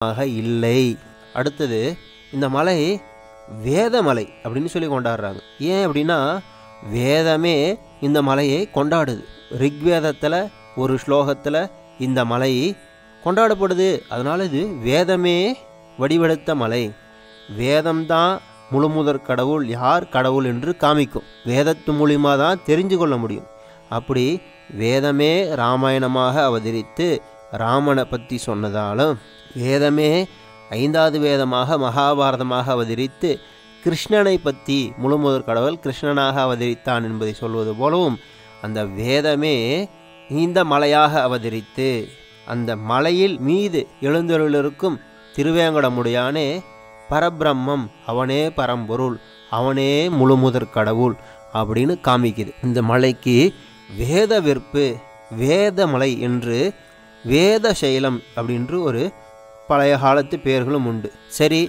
இல்லை. அடுத்தது இந்த மலை வேதமலை அப்படின்னு சொல்லி கொண்டாடுறாங்க. ஏன் அப்படின்னா வேதமே இந்த மலையை கொண்டாடுது. ரிக்வேதத்தில் ஒரு ஸ்லோகத்தில் இந்த மலை கொண்டாடப்படுது. அதனால் இது வேதமே வடிவெடுத்த மலை. வேதம்தான் முழுமுதற் கடவுள், யார் கடவுள் என்று காமிக்கும். வேதத்து மூலிமா தான் தெரிஞ்சு கொள்ள முடியும். அப்படி வேதமே ராமாயணமாக அவதரித்து ராமனை பற்றி சொன்னதாலும், வேதமே 5வது வேதமாக மகாபாரதமாக அவதரித்து கிருஷ்ணனை பற்றி முழுமுதற் கடவுள் கிருஷ்ணனாக அவதரித்தான் என்பதை சொல்வது போலவும், அந்த வேதமே இந்த மலையாக அவதரித்து அந்த மலையில் மீது எழுந்தருளிருக்கும் திருவேங்கடமுடையானே பரபிரம்மம், அவனே பரம்பொருள், அவனே முழுமுதற் கடவுள் அப்படின்னு காமிக்குது. இந்த மலைக்கு வேத வெற்பு, வேதமலை என்று வேதசைலம் அப்படின்று ஒரு பழைய காலத்து பெயர்களும் உண்டு. சரி,